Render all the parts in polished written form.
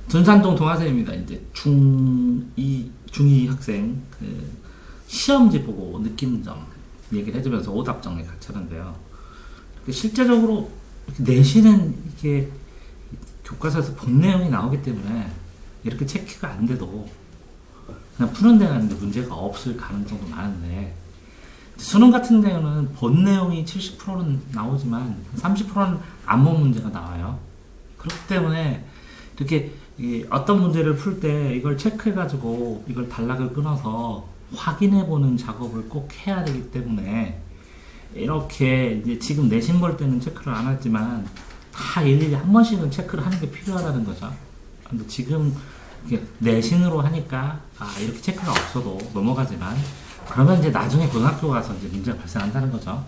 둔산동 동아생입니다. 이제 중2 학생 시험지 보고 느끼는 점 얘기를 해주면서 오답 정리 같이 하는데요. 실제적으로 내신은 이게 교과서에서 본 내용이 나오기 때문에 이렇게 체크가 안 돼도 그냥 푸는 데는 문제가 없을 가능성도 많은데, 수능 같은 경우는 본 내용이 70%는 나오지만 30%는 안본 문제가 나와요. 그렇기 때문에 이렇게 어떤 문제를 풀 때 이걸 체크해가지고 이걸 단락을 끊어서 확인해보는 작업을 꼭 해야 되기 때문에, 이렇게 이제 지금 내신 볼 때는 체크를 안 했지만 다 일일이 한 번씩은 체크를 하는 게 필요하다는 거죠. 근데 지금 내신으로 하니까 이렇게 체크가 없어도 넘어가지만, 그러면 이제 나중에 고등학교 가서 이제 문제가 발생한다는 거죠.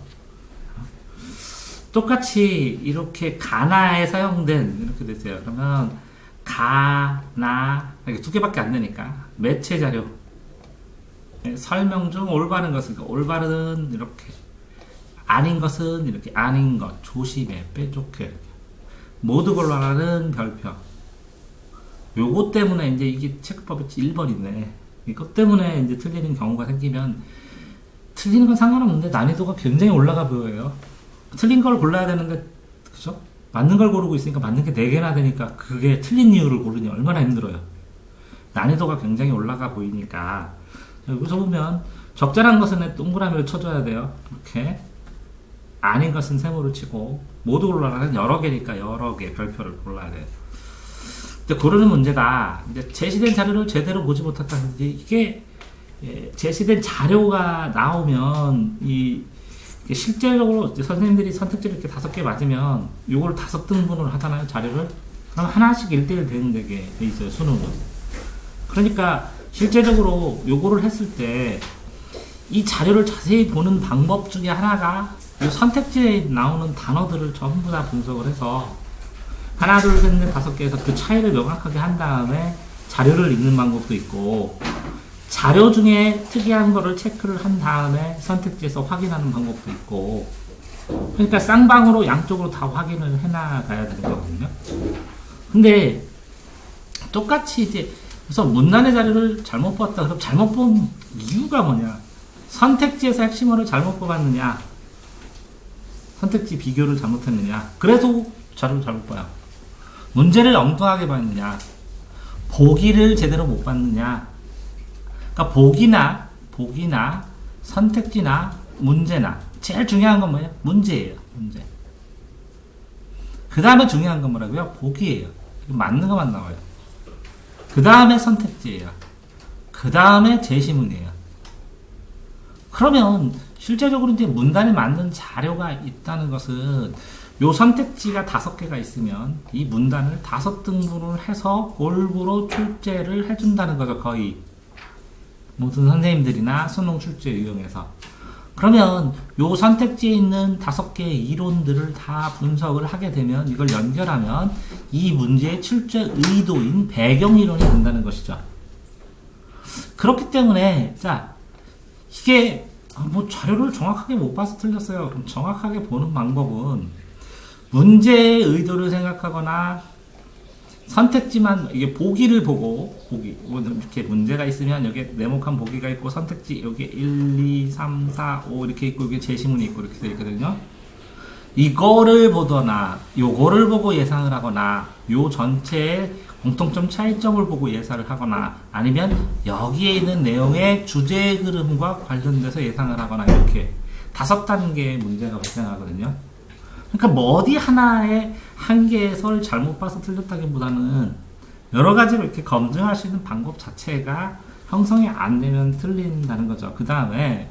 똑같이 이렇게 가나에 사용된, 이렇게 됐어요. 그러면 가나 이렇게 두 개밖에 안 되니까 매체 자료 설명 중 올바른 것은, 올바른 이렇게, 아닌 것은 이렇게, 아닌 것 조심해 빼놓게, 모두 곤란하는 별표. 요거 때문에 이제 이게 체크법이 1번인데, 이것 때문에 이제 틀리는 경우가 생기면, 틀리는 건 상관없는데 난이도가 굉장히 올라가 보여요. 틀린 걸 골라야 되는데, 그죠? 맞는 걸 고르고 있으니까 맞는 게 4개나 되니까 그게 틀린 이유를 고르니 얼마나 힘들어요. 난이도가 굉장히 올라가 보이니까, 여기서 보면 적절한 것은 동그라미를 쳐줘야 돼요. 이렇게. 아닌 것은 세모를 치고, 모두 곤란하는 여러 개니까 여러 개 별표를 골라야 돼요. 근데 고르는 문제가, 이제 제시된 자료를 제대로 보지 못했다든지, 이게 제시된 자료가 나오면 이게 실제적으로 선생님들이 선택지를 이렇게 5개 맞으면 요걸 5등분을 하잖아요, 자료를. 그럼 하나씩 1대1 되는 게 돼 있어요, 수능은. 그러니까 실제적으로 요거를 했을 때 이 자료를 자세히 보는 방법 중에 하나가 이 선택지에 나오는 단어들을 전부 다 분석을 해서 하나, 둘, 셋, 넷, 5개에서 그 차이를 명확하게 한 다음에 자료를 읽는 방법도 있고, 자료 중에 특이한 거를 체크를 한 다음에 선택지에서 확인하는 방법도 있고, 그러니까 쌍방으로 양쪽으로 다 확인을 해나가야 되는 거거든요. 근데 똑같이 이제 그래서 문단의 자료를 잘못 봤다. 그럼 잘못 본 이유가 뭐냐? 선택지에서 핵심어를 잘못 뽑았느냐? 선택지 비교를 잘못했느냐? 그래서 자료를 잘못 봐요. 문제를 엉뚱하게 봤느냐? 보기를 제대로 못 봤느냐? 그러니까 보기나 선택지나 문제나 제일 중요한 건 뭐예요? 문제예요. 문제. 그 다음에 중요한 건 뭐라고요? 보기예요. 맞는 것만 나와요. 그 다음에 선택지예요. 그 다음에 제시문이에요. 그러면 실제적으로 이제 문단에 맞는 자료가 있다는 것은 요 선택지가 5개가 있으면 이 문단을 5등분을 해서 골고루 출제를 해준다는 거죠. 거의 모든 선생님들이나 수능 출제 유형에서. 그러면 요 선택지에 있는 5개의 이론들을 다 분석을 하게 되면, 이걸 연결하면 이 문제의 출제 의도인 배경이론이 된다는 것이죠. 그렇기 때문에 자, 이게 뭐 자료를 정확하게 못 봐서 틀렸어요. 그럼 정확하게 보는 방법은 문제의 의도를 생각하거나 선택지만, 이게 보기를 보고, 이렇게 문제가 있으면 여기에 네모칸 보기가 있고, 선택지 여기 1, 2, 3, 4, 5 이렇게 있고, 여기 제시문이 있고 이렇게 되어 있거든요. 이거를 보거나 요거를 보고 예상을 하거나, 요 전체의 공통점 차이점을 보고 예상을 하거나, 아니면 여기에 있는 내용의 주제의 흐름과 관련돼서 예상을 하거나, 이렇게 5단계의 문제가 발생하거든요. 그러니까 뭐 어디 하나의 한 개에서 잘못 봐서 틀렸다기보다는 여러 가지로 이렇게 검증할 수 있는 방법 자체가 형성이 안 되면 틀린다는 거죠. 그 다음에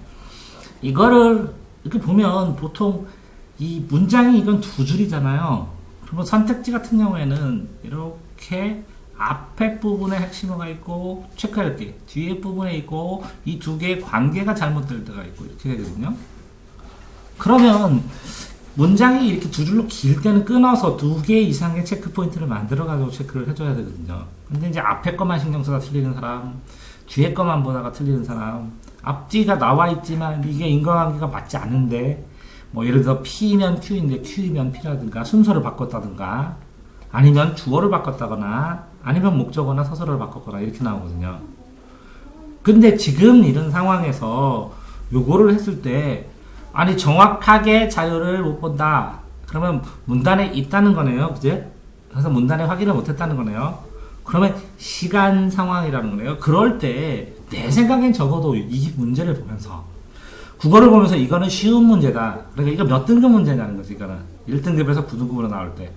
이거를 이렇게 보면 보통 이 문장이 이건 2줄이잖아요. 그러면 선택지 같은 경우에는 이렇게 앞에 부분에 핵심어가 있고, 체크할 게 뒤에 부분에 있고, 이 2개의 관계가 잘못될 때가 있고 이렇게 되거든요. 그러면 문장이 이렇게 2줄로 길 때는 끊어서 2개 이상의 체크 포인트를 만들어가지고 체크를 해줘야 되거든요. 근데 이제 앞에 것만 신경 써서 틀리는 사람, 뒤에 것만 보다가 틀리는 사람, 앞뒤가 나와 있지만 이게 인과관계가 맞지 않은데, 뭐 예를 들어 P면 Q인데 Q이면 P라든가 순서를 바꿨다든가, 아니면 주어를 바꿨다거나 아니면 목적어나 서술어를 바꿨거나 이렇게 나오거든요. 근데 지금 이런 상황에서 요거를 했을 때 아니 정확하게 자료를 못 본다. 그러면 문단에 있다는 거네요. 그제? 그래서 문단에 확인을 못 했다는 거네요. 그러면 시간 상황이라는 거네요. 그럴 때 내 생각엔 적어도 이 문제를 보면서 국어를 보면서 이거는 쉬운 문제다. 그러니까 이거 몇 등급 문제냐는 거지. 이거는 1등급에서 9등급으로 나올 때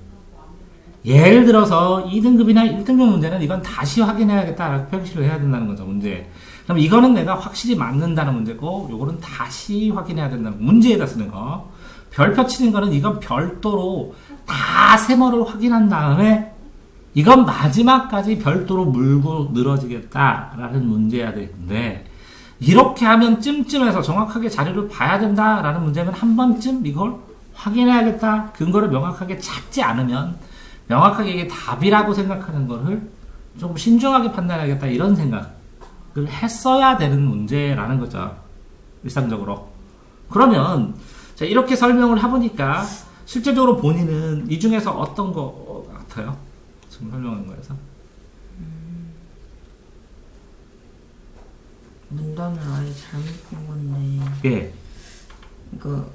예를 들어서 2등급이나 1등급 문제는 이건 다시 확인해야겠다 표시를 해야 된다는 거죠. 문제. 그럼 이거는 내가 확실히 맞는다는 문제고 요거는 다시 확인해야 된다는 거. 문제에다 쓰는 거. 별표 치는 거는 이건 별도로 다 세모를 확인한 다음에 이건 마지막까지 별도로 물고 늘어지겠다라는 문제야 되는데 이렇게 하면 찜찜해서 정확하게 자료를 봐야 된다라는 문제면 한 번쯤 이걸 확인해야겠다. 근거를 명확하게 찾지 않으면 명확하게 이게 답이라고 생각하는 거를 조금 신중하게 판단해야겠다 이런 생각을 했어야 되는 문제라는 거죠. 일상적으로. 그러면 자, 이렇게 설명을 해보니까 실제적으로 본인은 이 중에서 어떤 거 같아요? 지금 설명하는 거에서. 문단을 아예 잘못 본 건데. 예. 그러니까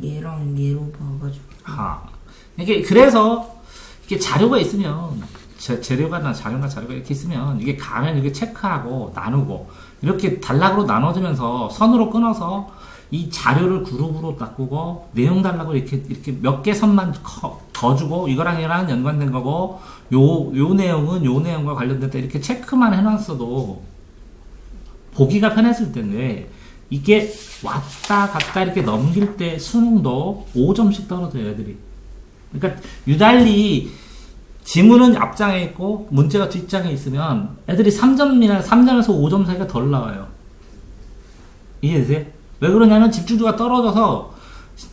얘랑 얘로 봐가지고. 이게 그래서 이게 자료가 있으면 재료가 자료가 이렇게 있으면 이게 가면 이렇게 체크하고 나누고 이렇게 단락으로 나눠지면서 선으로 끊어서 이 자료를 그룹으로 바꾸고 내용 달라고 이렇게 몇 개 선만 거주고 이거랑 연관된 거고 요 내용은 요 내용과 관련됐다 이렇게 체크만 해놨어도 보기가 편했을 텐데 이게 왔다 갔다 이렇게 넘길 때 수능도 5점씩 떨어져요 애들이. 그러니까 유달리 지문은 앞장에 있고 문제가 뒷장에 있으면 애들이 3점에서 5점 사이가 덜 나와요. 이해되세요? 왜 그러냐면 집중도가 떨어져서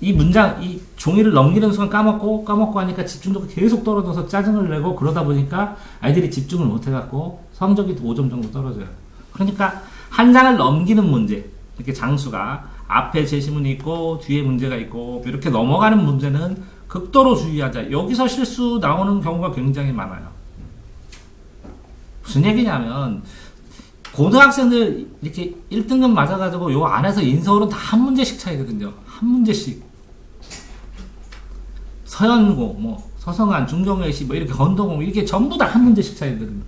이 종이를 넘기는 순간 까먹고 하니까 집중도가 계속 떨어져서 짜증을 내고 그러다 보니까 아이들이 집중을 못 해갖고 성적이 5점 정도 떨어져요. 그러니까 한 장을 넘기는 문제, 이렇게 장수가 앞에 제시문이 있고 뒤에 문제가 있고 이렇게 넘어가는 문제는 극도로 주의하자. 여기서 실수 나오는 경우가 굉장히 많아요. 무슨 얘기냐면 고등학생들 이렇게 1등급 맞아가지고 요 안에서 인서울은 다 한 문제씩 차이거든요. 한 문제씩. 서현고, 서성한, 중경외시, 이렇게 건동공, 이렇게 전부 다 한 문제씩 차이거든요.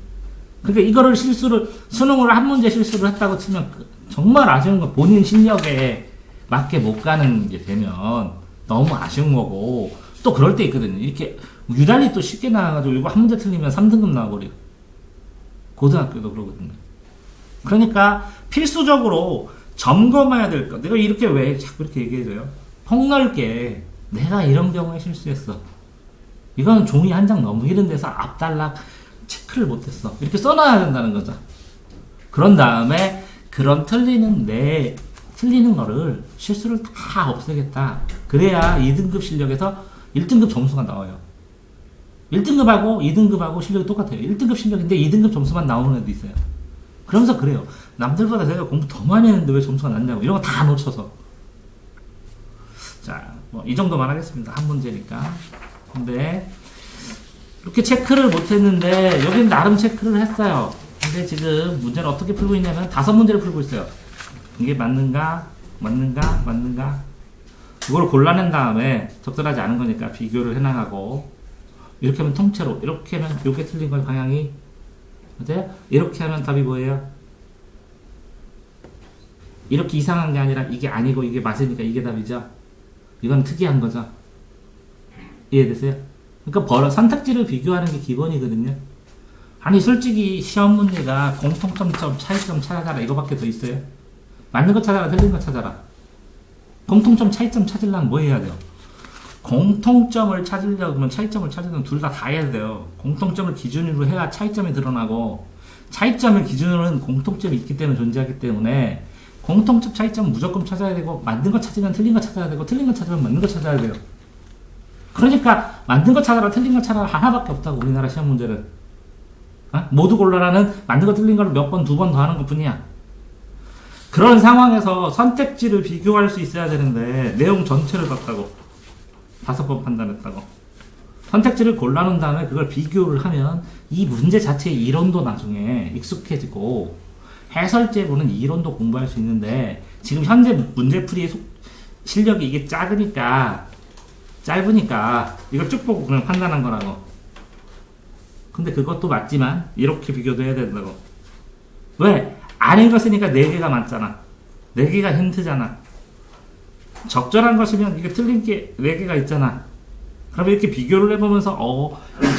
그러니까 이거를 수능으로 한 문제 실수를 했다고 치면 정말 아쉬운 거 본인 실력에 맞게 못 가는 게 되면 너무 아쉬운 거고 또 그럴 때 있거든요. 이렇게 유달리 또 쉽게 나와가지고 이거 한 문제 틀리면 3등급 나와버려요. 고등학교도 그러거든요. 그러니까 필수적으로 점검해야 될 것. 내가 이렇게 왜 자꾸 이렇게 얘기해줘요? 폭넓게 내가 이런 경우에 실수했어. 이건 종이 한 장 넘기는 데서 앞단락 체크를 못했어. 이렇게 써놔야 된다는 거죠. 그런 다음에 그런 틀리는 거를 실수를 다 없애겠다. 그래야 2등급 실력에서 1등급 점수가 나와요. 1등급하고 2등급하고 실력이 똑같아요. 1등급 실력인데 2등급 점수만 나오는 애도 있어요. 그러면서 그래요. 남들보다 내가 공부 더 많이 했는데 왜 점수가 낮냐고. 이런 거 다 놓쳐서. 자, 이 정도만 하겠습니다. 한 문제니까. 근데 이렇게 체크를 못했는데 여기는 나름 체크를 했어요. 근데 지금 문제를 어떻게 풀고 있냐면 5문제를 풀고 있어요. 이게 맞는가? 이걸 골라낸 다음에 적절하지 않은 거니까 비교를 해나가고 이렇게 하면 통째로 이렇게 하면 요게 틀린 걸 방향이 맞아요? 이렇게 하면 답이 뭐예요? 이렇게 이상한 게 아니라 이게 아니고 이게 맞으니까 이게 답이죠. 이건 특이한 거죠. 이해되세요? 그러니까 선택지를 비교하는 게 기본이거든요. 아니 솔직히 시험 문제가 공통점, 차이점 찾아라 이거밖에 더 있어요? 맞는 거 찾아라, 틀린 거 찾아라. 공통점, 차이점 찾으려면 뭐 해야 돼요? 공통점을 찾으려면 차이점을 찾으려면 둘 다 해야 돼요. 공통점을 기준으로 해야 차이점이 드러나고 차이점을 기준으로는 공통점이 있기 때문에 존재하기 때문에 공통점, 차이점 무조건 찾아야 되고 맞는 거 찾으면 틀린 거 찾아야 되고 틀린 거 찾으면 맞는 거 찾아야 돼요. 그러니까 맞는 거 찾아라, 틀린 거 찾아라 하나밖에 없다고 우리나라 시험 문제는. 모두 골라라는 맞는 거 틀린 걸 몇 번, 2번 더 하는 것 뿐이야. 그런 상황에서 선택지를 비교할 수 있어야 되는데 내용 전체를 봤다고 5번 판단했다고. 선택지를 골라놓은 다음에 그걸 비교를 하면 이 문제 자체의 이론도 나중에 익숙해지고 해설제로는 이론도 공부할 수 있는데 지금 현재 문제풀이의 실력이 이게 짧으니까 이걸 쭉 보고 그냥 판단한 거라고. 근데 그것도 맞지만 이렇게 비교도 해야 된다고. 왜? 안 읽었으니까 4개가 맞잖아. 4개가 힌트잖아. 적절한 것이면 이게 틀린 게 4개가 있잖아. 그럼 이렇게 비교를 해보면서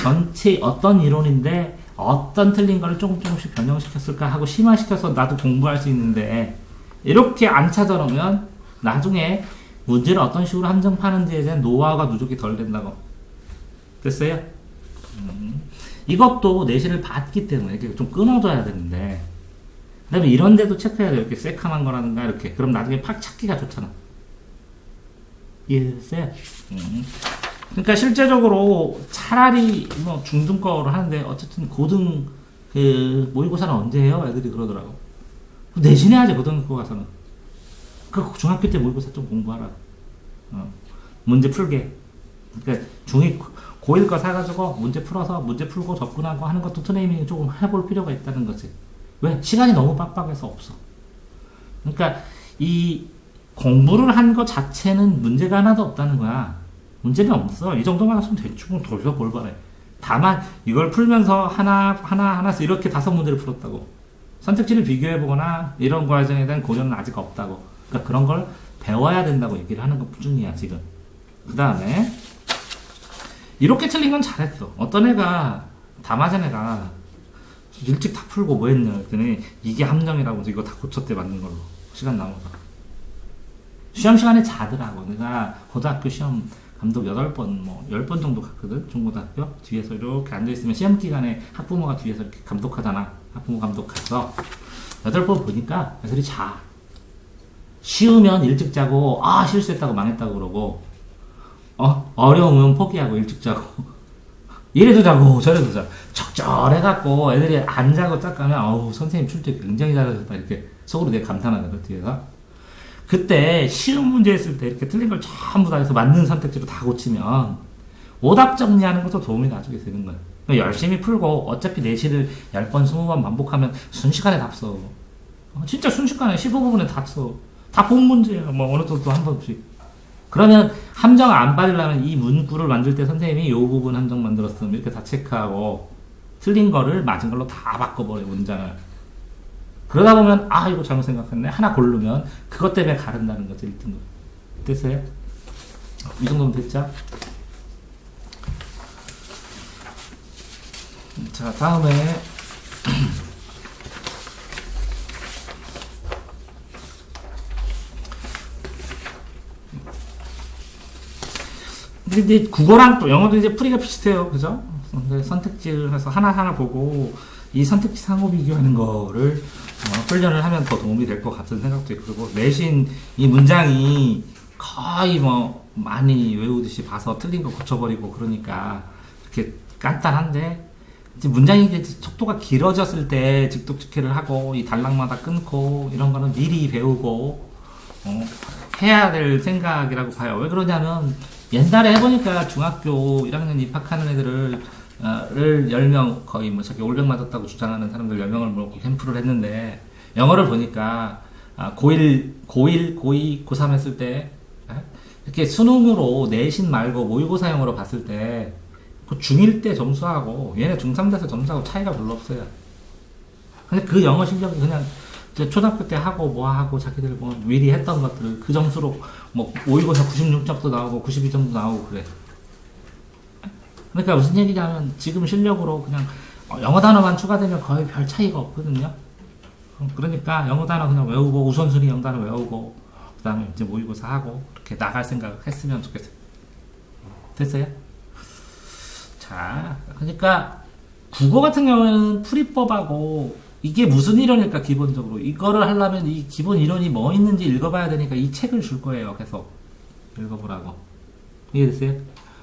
전체 어떤 이론인데 어떤 틀린 거를 조금씩 변형시켰을까 하고 심화시켜서 나도 공부할 수 있는데 이렇게 안 찾아놓으면 나중에 문제를 어떤 식으로 함정파는지에 대한 노하우가 누적이 덜 된다고. 됐어요? 이것도 내신을 봤기 때문에 이렇게 좀 끊어줘야 되는데 그 다음에 이런 데도 체크해야 돼요. 이렇게 새카만 거라든가 이렇게. 그럼 나중에 팍 찾기가 좋잖아. 이해됐어요? 그러니까 실제적으로 차라리 뭐 중등 거로 하는데 어쨌든 고등 그 모의고사는 언제 해요? 애들이 그러더라고. 내신해야지 고등학교 가서는. 그 중학교 때 모의고사 좀 공부하라. 문제 풀게. 그러니까 고1 거 사가지고 문제 풀어서 문제 풀고 접근하고 하는 것도 트레이닝 조금 해볼 필요가 있다는 거지. 왜? 시간이 너무 빡빡해서 없어. 그러니까 이 공부를 한 것 자체는 문제가 하나도 없다는 거야. 문제는 없어. 이 정도만 하시면 대충 돌려 볼 바래. 다만 이걸 풀면서 하나씩 이렇게 5문제를 풀었다고. 선택지를 비교해보거나 이런 과정에 대한 고려는 아직 없다고. 그러니까 그런 걸 배워야 된다고 얘기를 하는 것 뿐이야 지금. 그 다음에 이렇게 틀린 건 잘했어. 어떤 애가 다 맞은 애가 일찍 다 풀고 뭐 했냐 했더니 이게 함정이라고 해서 이거 다 고쳤대 맞는 걸로. 시간 남아서. 시험 시간에 자더라고. 내가 고등학교 시험 감독 8번, 뭐 10번 정도 갔거든. 중고등학교. 뒤에서 이렇게 앉아있으면 시험 기간에 학부모가 뒤에서 이렇게 감독하잖아. 학부모 감독 가서 8번 보니까 애들이 자. 쉬우면 일찍 자고 실수했다고 망했다고 그러고 어려우면 포기하고 일찍 자고 이래도 자고 저래도 자고 적절해갖고 애들이 안 자고 딱 가면 선생님 출제 굉장히 잘하셨다 이렇게 속으로 되게 감탄하거든 뒤에서. 그때 쉬운 문제 했을 때 이렇게 틀린 걸 전부 다 해서 맞는 선택지로 다 고치면 오답 정리하는 것도 도움이 나중에 되는 거야. 그러니까 열심히 풀고 어차피 내신을 10번 20번 반복하면 순식간에 답 써. 진짜 순식간에 15부분에 다 써. 다 본 문제야. 뭐 어느 정도 한 번씩. 그러면 함정 안 받으려면 이 문구를 만들 때 선생님이 요 부분 함정 만들었으면 이렇게 다 체크하고 틀린 거를 맞은 걸로 다 바꿔버려 문장을. 그러다 보면 이거 잘못 생각했네 하나 고르면 그것 때문에 가른다는 거죠 1등급. 됐어요? 이 정도면 됐죠? 자 다음에 근데 국어랑 또 영어도 이제 풀이가 비슷해요. 그죠? 선택지를 해서 하나하나 보고 이 선택지 상호 비교하는 거를 훈련을 하면 더 도움이 될 것 같은 생각도 있고, 그리고 내신 이 문장이 거의 뭐 많이 외우듯이 봐서 틀린 거 고쳐버리고 그러니까 이렇게 간단한데 이제 문장이 이제 속도가 길어졌을 때 직독직해를 하고 이 단락마다 끊고 이런 거는 미리 배우고 해야 될 생각이라고 봐요. 왜 그러냐면 옛날에 해보니까 중학교 1학년 입학하는 애들을 10명 거의 뭐 자기 올백 맞았다고 주장하는 사람들 10명을 모으고 캠프를 했는데 영어를 보니까 고1, 고2, 고3 했을 때 이렇게 수능으로 내신 말고 모의고사형으로 봤을 때 그 중1 때 점수하고 얘네 중3 돼서 점수하고 차이가 별로 없어요. 근데 그 영어 실력이 그냥 초등학교 때 하고 뭐 하고 자기들 뭐 미리 했던 것들을 그 점수로 뭐 모의고사 96점도 나오고 92점도 나오고 그래. 그러니까 무슨 얘기냐면 지금 실력으로 그냥 영어 단어만 추가되면 거의 별 차이가 없거든요. 그러니까 영어 단어 그냥 외우고 우선순위 영어 단어 외우고 그 다음에 이제 모의고사 하고 그렇게 나갈 생각을 했으면 좋겠어요. 됐어요? 자, 그러니까 국어 같은 경우에는 풀이법하고 이게 무슨 이론일까 기본적으로 이거를 하려면 이 기본 이론이 뭐 있는지 읽어봐야 되니까 이 책을 줄 거예요. 계속 읽어보라고. 이해됐어요?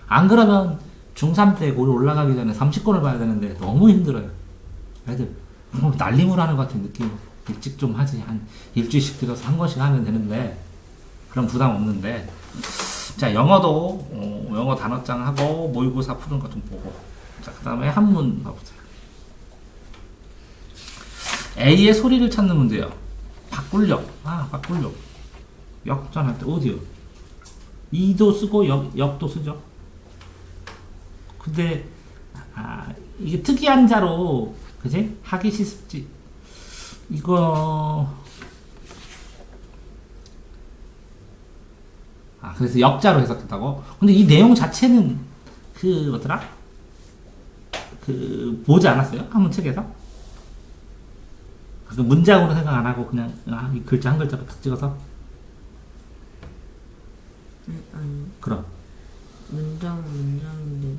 안 그러면 중3 때 고려 올라가기 전에 30권을 봐야 되는데 너무 힘들어요. 애들 난리물 하는 것 같은 느낌. 일찍 좀 하지. 한 일주일씩 들어서 한 권씩 하면 되는데 그럼 부담 없는데. 자, 영어도 영어 단어장 하고 모의고사 푸는 거 좀 보고. 자, 그 다음에 한문 봐보세요. A의 소리를 찾는 문제요. 바꿀력. 바꿀력. 역전할 때 어디요? 이도 쓰고 역도 쓰죠. 근데 이게 특이한 자로 그지? 하기 쉽지. 이거 그래서 역자로 해석했다고? 근데 이 내용 자체는 그 뭐더라? 그 보지 않았어요? 한문 책에서? 그 문장으로 생각 안 하고 그냥 이 글자 한 글자로 딱 찍어서? 아니 그럼 문장인데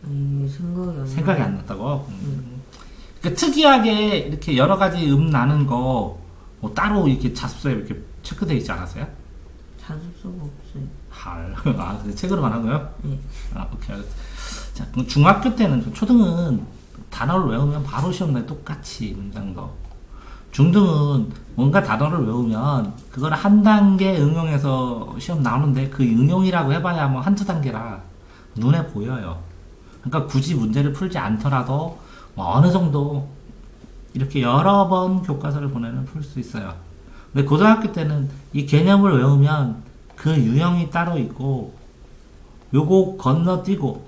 아니 생각이 안 났다고? 그러니까 특이하게 이렇게 여러 가지 나는 거 뭐 따로 이렇게 자습서에 이렇게 체크되어 있지 않았어요? 자습서가 없어요. 근데 책으로만 하고요? 네. 오케이, 알겠어. 자, 그럼 중학교 때는, 초등은 단어를 외우면 바로 시험나요. 똑같이 문장도. 중등은 뭔가 단어를 외우면 그걸 한 단계 응용해서 시험 나오는데 그 응용이라고 해봐야 뭐 한두 단계라 눈에 보여요. 그러니까 굳이 문제를 풀지 않더라도 뭐 어느 정도 이렇게 여러 번 교과서를 보내면 풀 수 있어요. 근데 고등학교 때는 이 개념을 외우면 그 유형이 따로 있고 요거 건너뛰고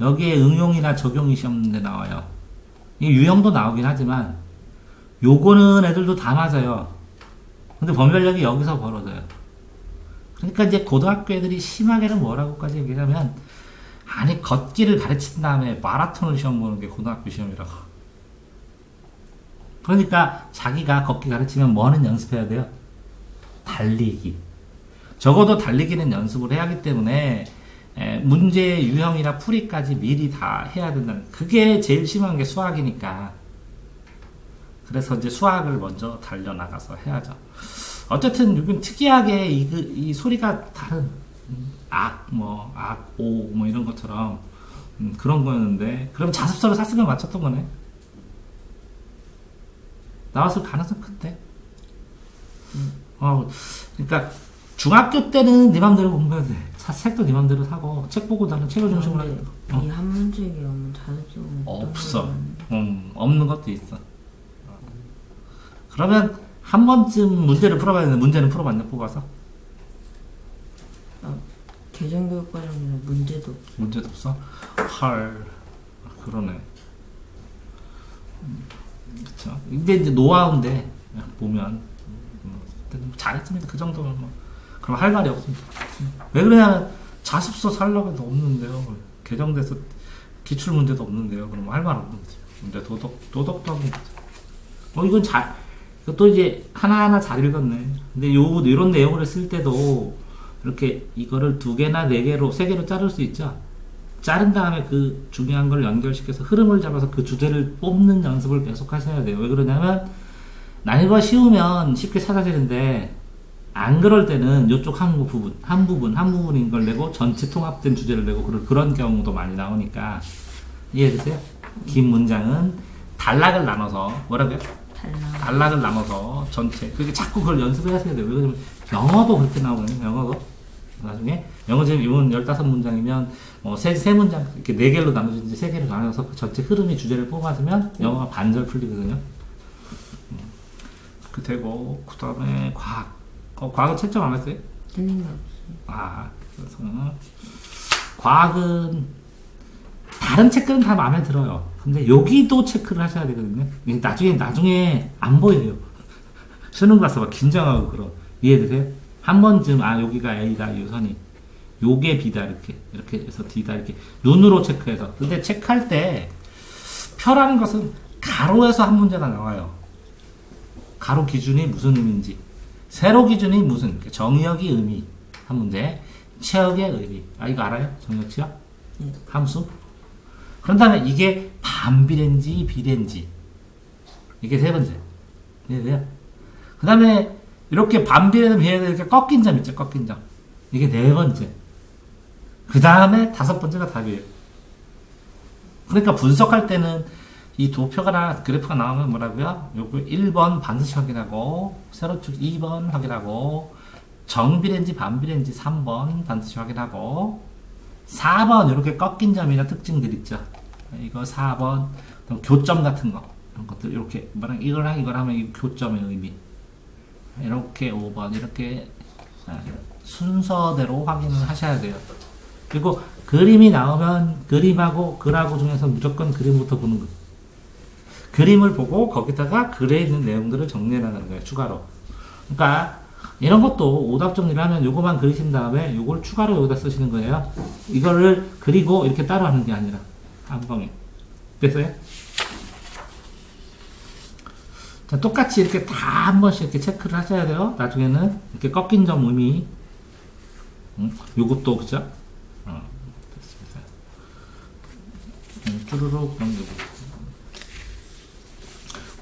여기에 응용이나 적용이 시험 문제 나와요. 이 유형도 나오긴 하지만 요거는 애들도 다 맞아요. 근데 범별력이 여기서 벌어져요. 그러니까 이제 고등학교 애들이 심하게는 뭐라고까지 얘기하면 아니 걷기를 가르친 다음에 마라톤을 시험 보는 게 고등학교 시험이라고. 그러니까 자기가 걷기 가르치면 뭐는 연습해야 돼요? 달리기. 적어도 달리기는 연습을 해야 하기 때문에 문제 유형이나 풀이까지 미리 다 해야 된다는, 그게 제일 심한 게 수학이니까. 그래서 이제 수학을 먼저 달려나가서 해야죠. 어쨌든 여긴 특이하게 이 소리가 다른 오 이런 것처럼 그런 거였는데, 그럼 자습서를 샀으면 맞췄던 거네. 나왔을 가능성 큰데. 그러니까 중학교 때는 네 맘대로 공부해도 돼. 책도 네 맘대로 사고 책 보고 나는 책을 중심으로 하겠다. 이 한문책이 오면 자습서가 없어. 없는 것도 있어. 그러면 한 번쯤 문제를 풀어봐야 되는데 문제는 풀어봤냐 뽑아서? 개정교육과정에서 문제도 없어. 문제도 없어? 헐, 그러네. 그쵸. 근데 이제 노하우인데 보면 잘했습니다. 그 정도면 뭐. 그럼 할 말이 없습니다. 왜 그러냐면 자습서 살려고 해도 없는데요. 개정돼서 기출 문제도 없는데요. 그럼 할 말 없는 거죠. 근데 도덕도 없는 거죠. 이건 또 이제 하나하나 잘 읽었네. 근데 이런 내용을 쓸 때도 이렇게 이거를 2개나 4개로 3개로 자를 수 있죠. 자른 다음에 그 중요한 걸 연결시켜서 흐름을 잡아서 그 주제를 뽑는 연습을 계속 하셔야 돼요. 왜 그러냐면 난이도가 쉬우면 쉽게 찾아지는데 안 그럴 때는 이쪽 한 부분인 걸 내고 전체 통합된 주제를 내고 그런 경우도 많이 나오니까 이해되세요? 긴 문장은 단락을 나눠서 뭐라고요? 단락을 나눠서 전체 그렇게 자꾸 그걸 연습을 하셔야 돼요. 왜 그러냐면 영어도 그렇게 나오거든요. 영어도 나중에 영어 지금 이번 15문장이면 세 문장 이렇게 4개로 나눠지는지 3개로 나눠서 그 전체 흐름이 주제를 뽑아주면 영어가 반절 풀리거든요. 그 되고 그 다음에 과학은 채점 안 했어요? 틀린 게 없어요. 그래서 과학은 다른 책들은 다 마음에 들어요. 근데 여기도 체크를 하셔야 되거든요. 나중에 안 보여요. 수능 가서 막 긴장하고 그런. 이해되세요? 한 번쯤 여기가 A다 유선이, 요게 B다 이렇게 해서 D다 이렇게 눈으로 체크해서. 근데 체크할 때 표라는 것은 가로에서 한 문제가 나와요. 가로 기준이 무슨 의미인지, 세로 기준이 무슨 정의역이 의미 한 문제, 치역의 의미. 이거 알아요? 정의역 치역? 네. 함수. 그런 다음에 이게 반비례인지 비례인지, 이게 3번째. 이해돼요? 그 다음에 이렇게 반비례든 비례든 이렇게 꺾인 점 있죠, 꺾인 점. 이게 4번째. 그 다음에 5번째가 답이에요. 그러니까 분석할 때는 이 도표가 그래프가 나오면 뭐라고요? 요거 1번 반드시 확인하고, 세로축 2번 확인하고, 정비례인지 반비례인지 3번 반드시 확인하고 4번 이렇게 꺾인 점이나 특징들 있죠. 이거 4번 교점 같은 거 이런 것들 이렇게 뭐랑 이거랑 이걸 하면 이 교점의 의미 이렇게 5번 이렇게 순서대로 확인을 하셔야 돼요. 그리고 그림이 나오면 그림하고 글하고 중에서 무조건 그림부터 보는 거. 그림을 보고 거기다가 글에 있는 내용들을 정리해 나가는 거예요. 추가로. 그러니까 이런 것도 오답 정리를 하면 요거만 그리신 다음에 요걸 추가로 여기다 쓰시는 거예요. 이거를 그리고 이렇게 따로 하는 게 아니라 한 방에. 됐어요? 자, 똑같이 이렇게 다 한 번씩 이렇게 체크를 하셔야 돼요. 나중에는 이렇게 꺾인 점 의미. 요것도 그죠? 됐습니다. 쭈루룩 넘기고.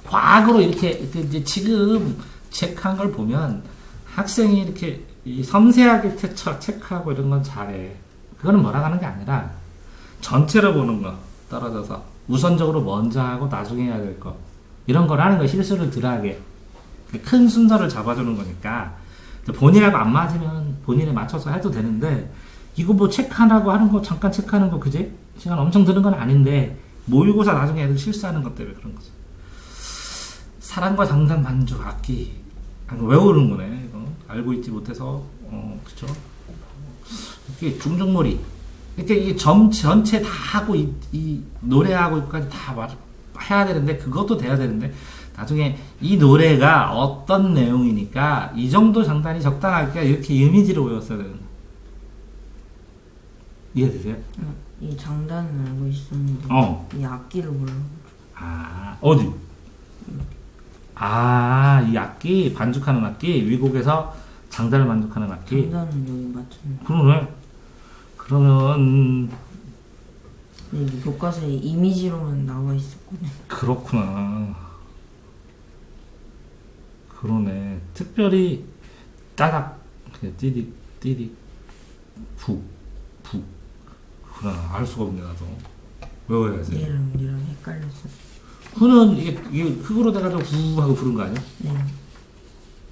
과학으로 이렇게 이제 지금 체크한 걸 보면 학생이 이렇게 섬세하게 체크하고 이런 건 잘해. 그거는 뭐라 하는 게 아니라 전체로 보는 거 떨어져서 우선적으로 먼저 하고 나중에 해야 될 거 이런 걸 하는 거 실수를 덜하게 큰 순서를 잡아주는 거니까 본인하고 안 맞으면 본인에 맞춰서 해도 되는데 이거 뭐 체크하라고 하는 거 잠깐 체크하는 거 그지? 시간 엄청 드는 건 아닌데 모의고사 나중에 애들 실수하는 것 때문에 그런 거죠. 사랑과 장단 만족 악기 외우는 거네. 이거 알고 있지 못해서 그쵸? 이렇게 중중놀이 이렇게 이 전체 다 하고 이 노래하고 이까지 다 해야 되는데 그것도 돼야 되는데 나중에 이 노래가 어떤 내용이니까 이 정도 장단이 적당하니까 이렇게 이미지로 외웠어야 되는 거예요. 이해되세요? 이 장단은 알고 있었는데 이 악기를 몰라요. 어디? 이 악기 반죽하는 악기 위곡에서 장단을 만족하는 악기. 장단은 여기 맞췄네. 그러네. 그러면 이 교과서에 이미지로만 나와 있었거든. 그렇구나. 그러네. 특별히 따닥 그냥 띠딕 북 그러나 알 수가 없네 나도. 외워야지. 얘랑 헷갈렸어. 후는 이게 흙으로 돼가지고 후 하고 부른 거 아니야? 네.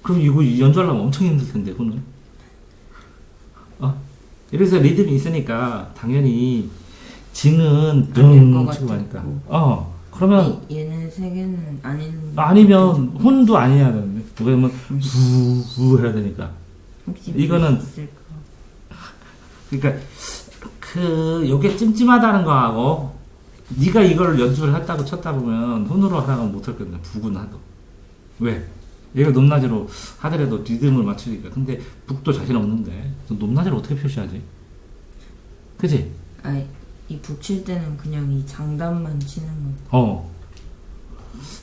그럼 이거 연주하려면 엄청 힘들 텐데 후는. 이래서 리듬이 있으니까 당연히 지는 등 치고 하니까. 그러면 얘는 세 개는 아니면 혼도 아니어야 되는데. 왜냐면 후 해야 되니까. 혹시 이거는 있을까? 그러니까 요게 찜찜하다는 거하고 네가 이걸 연주를 했다고 쳤다 보면 혼으로 하라고 못할 건데 북은 하도. 왜? 얘가 높낮이로 하더라도 리듬을 맞추니까. 근데 북도 자신 없는데 높낮이를 어떻게 표시하지? 그치? 이 북칠 때는 그냥 이 장단만 치는 거.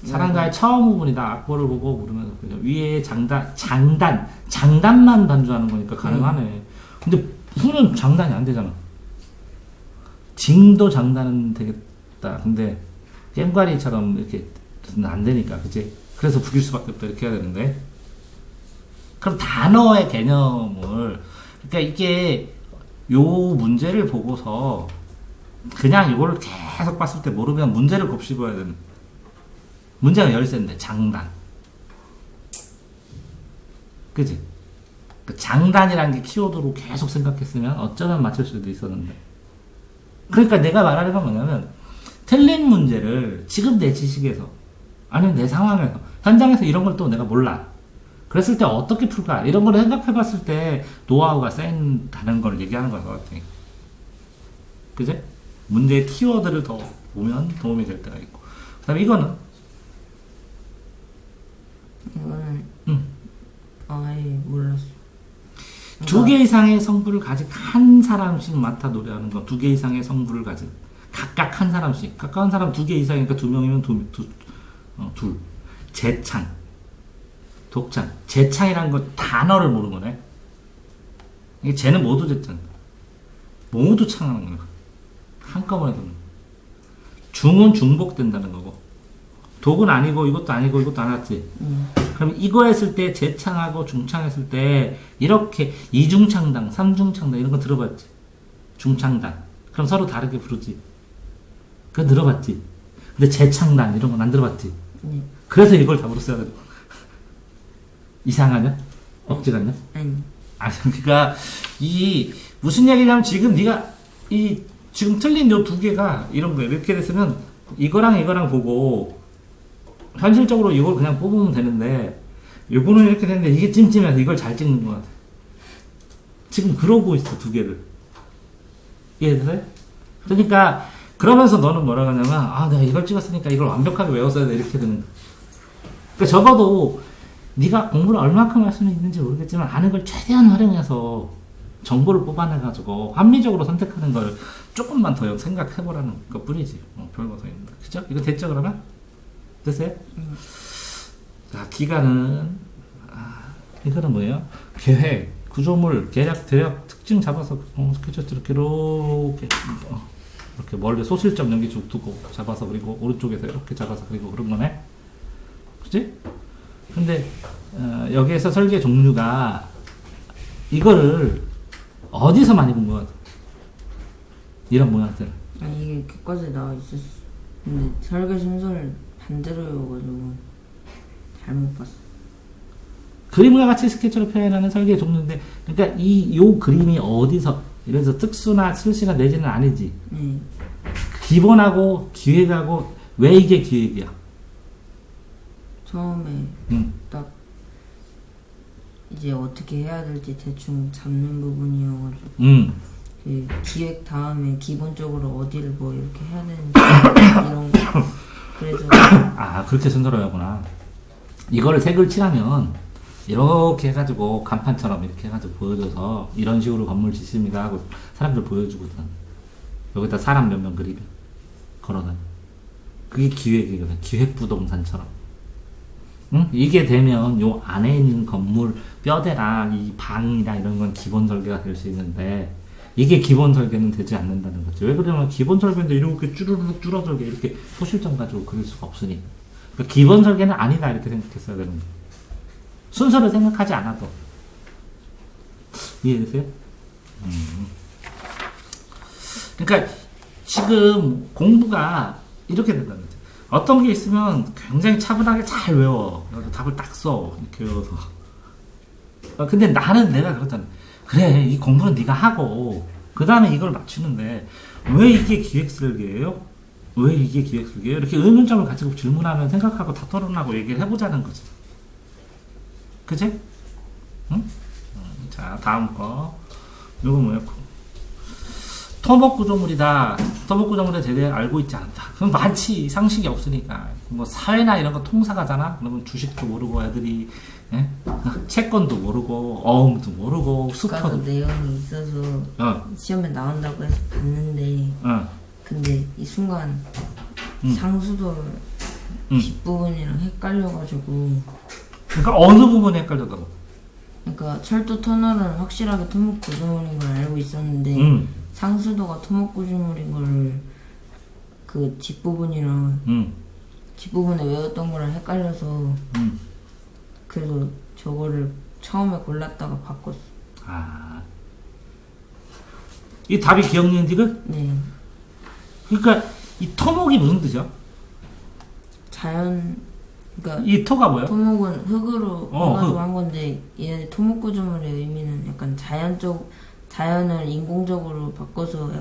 사랑가의 처음 부분이다. 악보를 보고 부르면서 그죠? 위에 장단만 반주하는 거니까 가능하네. 근데 후는 장단이 안 되잖아. 징도 장단은 되겠다. 근데 깸과리처럼 이렇게 안 되니까, 그치? 그래서 북일 수밖에 없다. 이렇게 해야 되는데. 그럼 단어의 개념을, 그러니까 이게 요 문제를 보고서 그냥 이거를 계속 봤을 때 모르면 문제를 곱씹어야 되는. 문제가 열쇠인데 장단. 그치? 그 장단이라는 게 키워드로 계속 생각했으면 어쩌면 맞출 수도 있었는데. 그러니까 내가 말하는 건 뭐냐면 틀린 문제를 지금 내 지식에서 아니면 내 상황에서 현장에서 이런 걸 또 내가 몰라. 그랬을 때 어떻게 풀까? 이런 걸 생각해 봤을 때 노하우가 쌓인다는 걸 얘기하는 거야. 그제? 문제의 키워드를 더 보면 도움이 될 때가 있고. 그 다음에 이거는 아예 몰랐어. 두 개 이상의 성부를 가진 한 사람씩 맡아 노래하는 거. 두 개 이상의 성부를 가진 각각 한 사람씩. 가까운 사람 두 개 이상이니까 두 명이면 둘. 재창, 독창. 재창이라는 거 단어를 모르는 거네. 이게 쟤는 모두 재창. 모두 창하는 거야. 한꺼번에 듣는 거. 중은 중복된다는 거고. 독은 아니고 이것도 아니고 이것도 안 왔지. 그럼 이거 했을 때 재창하고 중창했을 때 이렇게 이중창당, 삼중창당 이런 거 들어봤지? 중창단. 그럼 서로 다르게 부르지. 그거 들어봤지? 근데 재창단 이런 건 안 들어봤지? 그래서 이걸 답으로 써야 돼. 이상하냐? 억지 같냐? 아니. 아니, 그러니까 이 무슨 얘기냐면 지금 네가 이 지금 틀린 요 두 개가 이런 거 이렇게 됐으면 이거랑 이거랑 보고 현실적으로 이걸 그냥 뽑으면 되는데 요거는 이렇게 됐는데 이게 찜찜해서 이걸 잘 찍는 것 같아. 지금 그러고 있어 두 개를. 이해되세요? 그러니까 그러면서 너는 뭐라고 하냐면 아 내가 이걸 찍었으니까 이걸 완벽하게 외웠어야 돼 이렇게 되는 거야. 그러니까 적어도 네가 공부를 얼마큼 할 수는 있는지 모르겠지만 아는 걸 최대한 활용해서 정보를 뽑아내가지고 합리적으로 선택하는 걸 조금만 더 생각해보라는 것 뿐이지. 별거 더 있는 거. 그죠? 이거 됐죠 그러면? 됐어요? 자 기간은 이거는 뭐예요? 계획, 구조물, 계략, 대략, 특징 잡아서 스케치 이렇게 멀리 소실점 여기 쭉 두고 잡아서 그리고 오른쪽에서 이렇게 잡아서 그리고 그런 거네. 그치? 근데 여기에서 설계 종류가 이거를 어디서 많이 본 것 같아? 이런 모양들. 아니 이게 교과서에 나와 있었어. 근데 설계 순서를 반대로 외워가지고 잘못 봤어. 그림과 같이 스케치로 표현하는 설계 종류인데, 그러니까 요 그림이 어디서, 이래서 특수나 실시나 내지는 아니지. 네. 기본하고 기획하고 왜 이게 기획이야? 처음에 딱 이제 어떻게 해야 될지 대충 잡는 부분이어가지고 그 기획 다음에 기본적으로 어디를 뭐 이렇게 해야 되는지 이런 거. 그래서 그렇게 순서로 하구나. 이거를 색을 칠하면 이렇게 해가지고 간판처럼 이렇게 해가지고 보여줘서 이런 식으로 건물 짓습니다 하고 사람들 보여주거든. 여기다 사람 몇 명 그리면 걸어다니. 그게 기획이거든. 기획부동산처럼. 응? 이게 되면 요 안에 있는 건물 뼈대랑 이 방이나 이런 건 기본 설계가 될 수 있는데 이게 기본 설계는 되지 않는다는 거죠. 왜 그러냐면 기본 설계인데 이렇게 쭈르륵 줄어들게 이렇게 소실점 가지고 그릴 수가 없으니. 그러니까 기본 설계는 아니다 이렇게 생각했어야 되는 거예요. 순서를 생각하지 않아도. 이해되세요? 그러니까 지금 공부가 이렇게 된다는 거죠. 어떤 게 있으면 굉장히 차분하게 잘 외워. 그래서 답을 딱 써. 이렇게 외워서. 근데 내가 그렇잖아. 그래, 이 공부는 네가 하고 그 다음에 이걸 맞추는데 왜 이게 기획설계예요? 왜 이게 기획설계예요? 이렇게 의문점을 가지고 질문하면 생각하고 다 토론하고 얘기를 해보자는 거지. 그치? 응? 자, 다음 거. 요거 뭐야? 토목 구조물이다. 토목 구조물에 제대로 알고 있지 않다. 그럼 많지. 상식이 없으니까. 뭐 사회나 이런 거 통사가잖아. 그러면 주식도 모르고 애들이 채권도 모르고 어음도 모르고 교과서 내용이 있어서 시험에 나온다고 해서 봤는데 근데 이 순간 상수도 뒷부분이랑 헷갈려가지고. 그러니까 어느 부분에 헷갈렸다고? 그러니까 철도 터널은 확실하게 토목 구조물인 걸 알고 있었는데 상수도가 토목 구조물인 걸 그 뒷부분이랑 뒷부분에 외웠던 거랑 헷갈려서 그래서 저거를 처음에 골랐다가 바꿨어. 이 답이 기억나는 지금? 네. 그러니까 이 토목이 무슨 뜻이야? 그러니까 이 토가 뭐야? 토목은 흙으로 해가지고 흙. 한 건데 얘 토목 구조물의 의미는 약간 자연을 인공적으로 바꿔서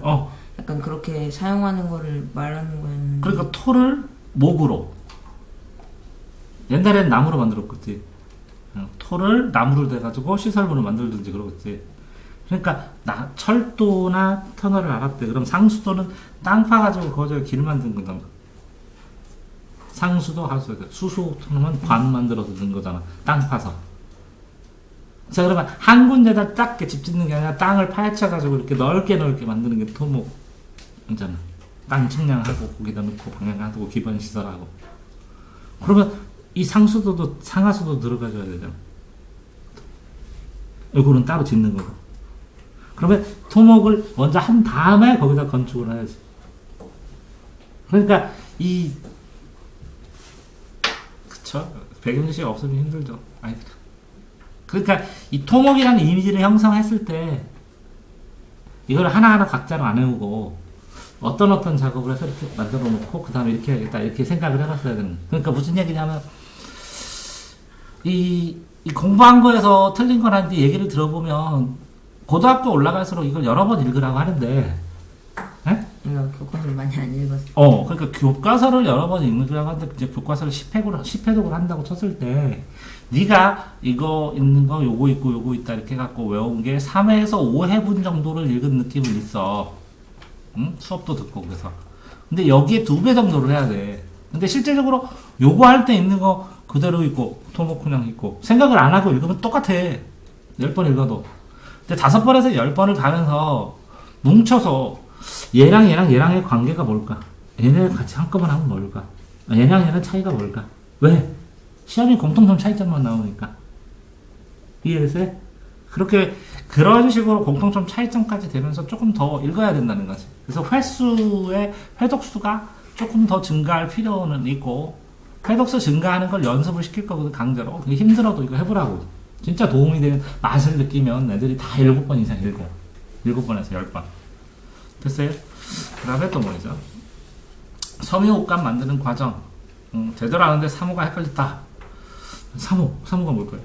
약간 그렇게 사용하는 거를 말하는 거였는데. 그러니까 토를 목으로. 옛날엔 나무로 만들었겠지. 토를 나무로 돼가지고 시설물을 만들든지 그러겠지. 그러니까 철도나 터널을 알았대. 그럼 상수도는 땅 파가지고 거기에 길 만든 거잖아. 상수도 하수도. 수소통은 관 만들어서 든 거잖아. 땅 파서. 자, 그러면 한 군데다 딱 집 짓는 게 아니라 땅을 파헤쳐가지고 이렇게 넓게 만드는 게 토목이잖아. 땅 측량하고 거기다 넣고 방향하고 기반 시설하고. 그러면 이 상수도도 상하수도 들어가줘야 되잖아. 이거는 따로 짓는 거고. 그러면 토목을 먼저 한 다음에 거기다 건축을 해야지. 그러니까 그쵸? 배경지시가 없으면 힘들죠. 그러니까 이 토목이라는 이미지를 형성했을 때 이걸 하나하나 각자로 안 해오고 어떤 작업을 해서 이렇게 만들어 놓고 그 다음에 이렇게 해야겠다 이렇게 생각을 해봤어야 되는. 그러니까 무슨 얘기냐면 이 이 공부한 거에서 틀린 거라는데 얘기를 들어보면 고등학교 올라갈수록 이걸 여러 번 읽으라고 하는데, 예? 내가 교과서를 많이 안 읽었어. 그러니까 교과서를 여러 번 읽으라고 하는데 이제 교과서를 10회독을 한다고 쳤을 때 네가 이거 읽는 거 요거 있고 요거 있다 이렇게 해갖고 외운 게 3회에서 5회분 정도를 읽은 느낌은 있어. 응? 수업도 듣고 그래서. 근데 여기에 2배 정도를 해야 돼. 근데 실제적으로 요거 할 때 있는 거 그대로 있고 토목 그냥 있고 생각을 안 하고 읽으면 똑같아. 10번 읽어도. 근데 5번에서 10번을 가면서 뭉쳐서 얘랑의 관계가 뭘까? 얘네를 같이 한꺼번에 하면 뭘까? 얘랑 차이가 뭘까? 왜? 시험이 공통점 차이점만 나오니까. 이해됐어요? 그렇게 그런 식으로 공통점 차이점까지 되면서 조금 더 읽어야 된다는 거지. 그래서 회독수가 조금 더 증가할 필요는 있고, 회독수 증가하는 걸 연습을 시킬 거거든, 강제로. 그게 힘들어도 이거 해보라고. 진짜 도움이 되는 맛을 느끼면 애들이 다 7번 이상 읽어. 7번에서 10번. 됐어요? 그 다음에 또 뭐죠? 섬유옷감 만드는 과정. 제대로 아는데 사무가 헷갈렸다. 사무가 뭘까요?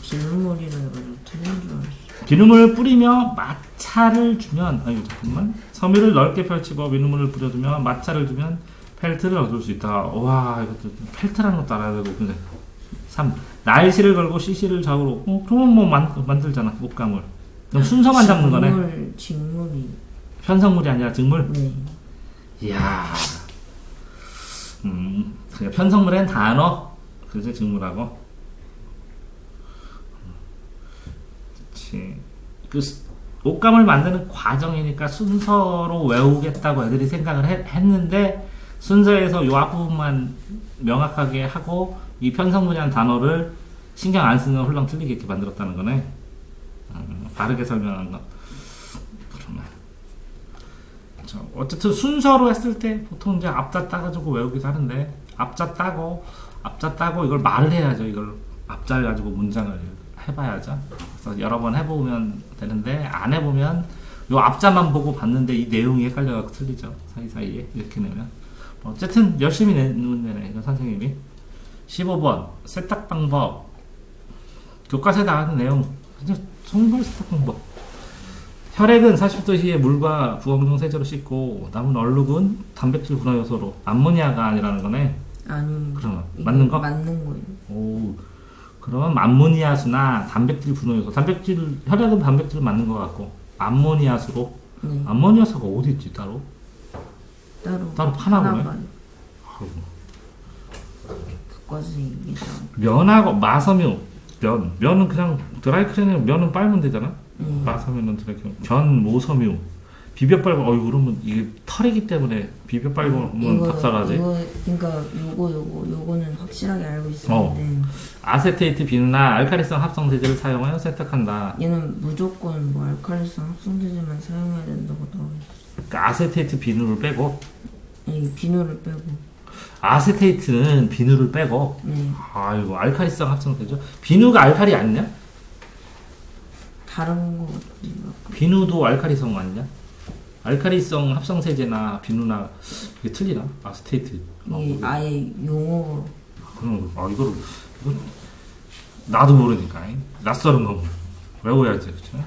비눗물이라 해가지고 틀린 줄 알았어. 비눗물을 뿌리며 마찰을 주면, 잠깐만. 섬유를 넓게 펼치고 비눗물을 뿌려주면 마찰을 주면 펠트를 얻을 수 있다. 와, 이것도 펠트라는 것도 알아야 되고. 근데 3. 날씨를 걸고 CC를 잡으러. 그러면 뭐 만들잖아, 옷감을. 그럼 순서만 잡는 거네. 직물이. 편성물이 아니라 직물? 네. 이야. 그러니까 편성물엔 단어. 그래서 직물하고. 그치. 옷감을 만드는 과정이니까 순서로 외우겠다고 애들이 생각을 했는데, 순서에서 요 앞부분만 명확하게 하고, 이 편성물이라는 단어를 신경 안 쓰는 홀랑 틀리게 이렇게 만들었다는 거네. 바르게 설명한 거. 그러면. 어쨌든 순서로 했을 때 보통 이제 앞자 따가지고 외우기도 하는데, 앞자 따고 이걸 말을 해야죠. 이걸 앞자를 가지고 문장을 해봐야죠. 그래서 여러 번 해보면 되는데, 안 해보면 요 앞자만 보고 봤는데 이 내용이 헷갈려서 틀리죠. 사이사이에 이렇게 내면. 어쨌든 열심히 내는 데네, 이거 선생님이. 15번 세탁 방법. 교과서에 나가는 내용. 성분 세탁 방법. 혈액은 40도 시에 물과 부엉중 세제로 씻고, 남은 얼룩은 단백질 분화 요소로. 암모니아가 아니라는 거네. 아니. 그러면 맞는 거? 맞는 거예요. 오. 그러면 암모니아수나 단백질 분화 요소. 혈액은 단백질 맞는 것 같고, 암모니아수로. 네. 암모니아수가 어디 있지 따로? 따로 파나 보네. 교과서에 얘기죠. 면하고 마섬유. 면은 그냥 드라이클리닝, 면은 빨면 되잖아. 마섬유는 드라이클리닝. 모섬유. 비벼 빨고, 그러면 이게 털이기 때문에 비벼 빨고면 답사가지. 그러니까 요거는 확실하게 알고 있었는데. 아세테이트 비누나 알카리성 합성 세제를 사용하여 세탁한다. 얘는 무조건 뭐 알칼리성 합성 세제만 사용해야 된다고 나와 있어. 그러니까 아세테이트 비누를 빼고. 이 비누를 빼고. 아세테이트는 비누를 빼고. 네. 아이고, 알카리성 합성 세제. 비누가 알칼리 아니냐? 다른 거 같은데. 비누도 알칼리성 아니냐? 알칼리성 합성 세제나 비누나 이게 틀리나? 아세테이트. 이게 아예 용어로. 그럼 이거는 나도 모르니까 낯설은 거 외워야지, 그쵸?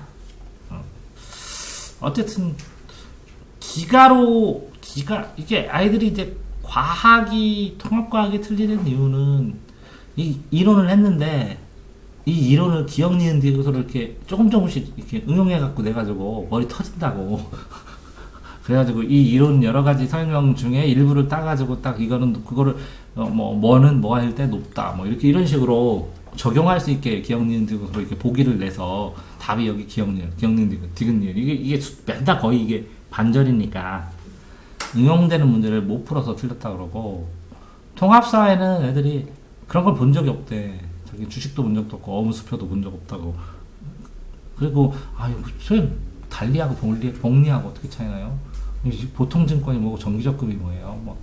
어쨌든 이게 아이들이 이제 통합과학이 틀리는 이유는 이 이론을 했는데, 이 이론을 기억 니은 뒤에서 이렇게 조금씩 이렇게 응용해 갖고 내가지고 머리 터진다고. 그래가지고 이 이론 여러 가지 설명 중에 일부를 따가지고 딱 이거는 그거를 뭐는 뭐 할 때 높다 이렇게 이런 식으로 적용할 수 있게 기억 니은 뒤에서 이렇게 보기를 내서 답이 여기 기억 니은 디귿 니은 이게 맨날 거의 이게 반절이니까 응용되는 문제를 못 풀어서 틀렸다 그러고, 통합사회는 애들이 그런 걸 본 적이 없대. 자기 주식도 본 적도 없고 어무수표도 본 적 없다고. 그리고 달리하고 복리하고 어떻게 차이나요? 보통 증권이 뭐고 정기적금이 뭐예요?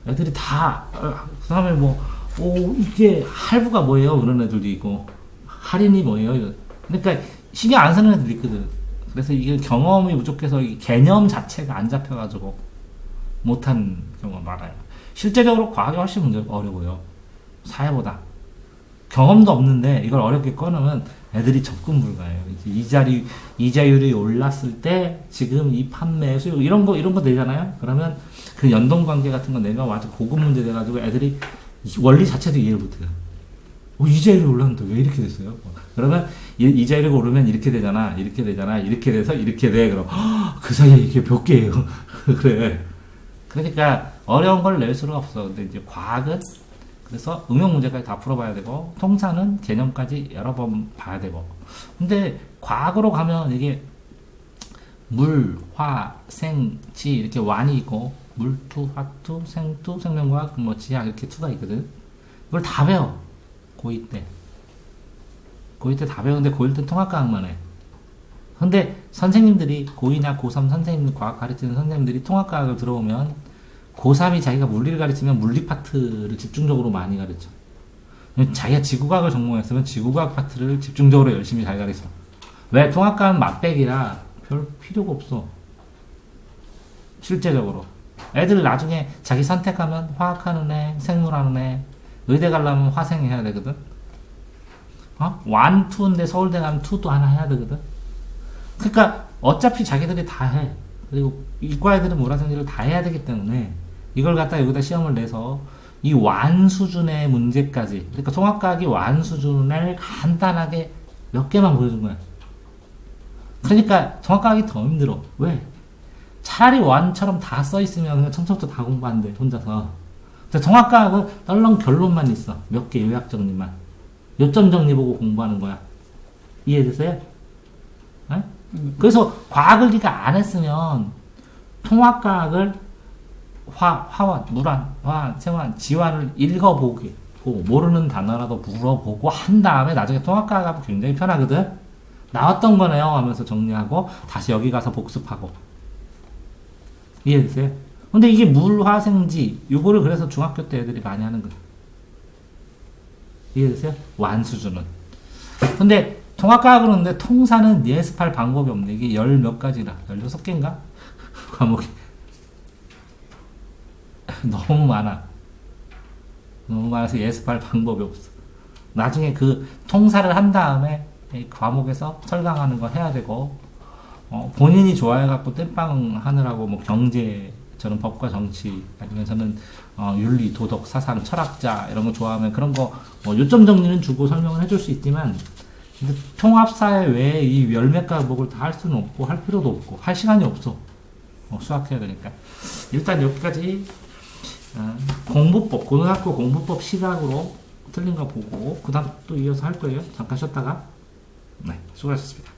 애들이 다 그 다음에 이게 할부가 뭐예요? 그런 애들도 있고, 할인이 뭐예요? 그러니까 신경 안 쓰는 애들이 있거든. 그래서 이게 경험이 부족해서 이 개념 자체가 안 잡혀가지고 못한 경우가 많아요. 실제적으로 과학이 훨씬 어려워요. 사회보다. 경험도 없는데 이걸 어렵게 꺼내면 애들이 접근 불가해요. 이제 이자율이 올랐을 때 지금 이 판매 수요 이런 거 되잖아요. 그러면 그 연동 관계 같은 거 내가 아주 고급 문제 돼가지고 애들이 원리 자체도 이해를 못해요. 이자율이 올랐는데 왜 이렇게 됐어요? 그러면 이자율이 오르면 이렇게 되잖아. 이렇게 돼서 이렇게 돼. 그럼 그 사이에 이게 몇 개예요? 그래. 그러니까 어려운 걸 낼 수가 없어. 근데 이제 과학은 그래서 응용 문제까지 다 풀어봐야 되고 통사는 개념까지 여러 번 봐야 되고. 근데 과학으로 가면 이게 물, 화, 생, 지 이렇게 완이 있고 물투, 화투, 생투, 생명과학, 뭐 지학 이렇게 투가 있거든. 이걸 다 배워. 고2 때. 고2 때 다 배우는데 고1 때 통합과학만 해. 근데 선생님들이 고2나 고3 선생님 과학 가르치는 선생님들이 통합과학을 들어오면 고3이 자기가 물리를 가르치면 물리 파트를 집중적으로 많이 가르쳐. 자기가 지구과학을 전공했으면 지구과학 파트를 집중적으로 열심히 잘 가르쳐. 왜? 통합과학은 맛배기라 별 필요가 없어. 실제적으로. 애들 나중에 자기 선택하면 화학하는 애, 생물하는 애, 의대 가려면 화생 해야 되거든. 완, 투인데 서울대 가면 투도 하나 해야 되거든. 그러니까 어차피 자기들이 다 해. 그리고 이과 애들은 물화생지를 다 해야 되기 때문에 이걸 갖다 여기다 시험을 내서 이 완 수준의 문제까지, 그러니까 통합과학이 완 수준을 간단하게 몇 개만 보여준 거야. 그러니까 통합과학이 더 힘들어. 왜? 차라리 완처럼 다 써있으면 그냥 처음부터 다 공부한대 혼자서. 근데 통합과학은 떨렁 결론만 있어. 몇 개 요약 정리만. 요점 정리 보고 공부하는 거야. 이해됐어요? 네? 그래서 과학을 네가 안 했으면 통합과학을 화원, 물환, 화환, 생환, 지환을 읽어보고 모르는 단어라도 물어보고 한 다음에 나중에 통합과학하면 굉장히 편하거든. 나왔던 거네요 하면서 정리하고 다시 여기 가서 복습하고. 이해됐어요? 근데 이게 물화생지 요거를 그래서 중학교 때 애들이 많이 하는 거야. 이해됐어요? 완 수준은. 근데 통합과학은 그런데 통사는 예습할 방법이 없네. 이게 열 몇 가지라. 16개인가? 과목이. 너무 많아. 너무 많아서 예습할 방법이 없어. 나중에 그 통사를 한 다음에 과목에서 설강하는 거 해야 되고, 본인이 좋아해갖고 땜빵 하느라고 뭐 경제, 저는 법과 정치, 아니면 저는 윤리, 도덕, 사상, 철학자 이런 거 좋아하면 그런 거 요점 정리는 주고 설명을 해줄 수 있지만, 근데 통합사회 외에 이 열몇 과목을 다 할 수는 없고 할 필요도 없고 할 시간이 없어. 수학해야 되니까. 일단 여기까지 공부법, 고등학교 공부법 시각으로 틀린 거 보고 그 다음 또 이어서 할 거예요. 잠깐 쉬었다가. 네, 수고하셨습니다.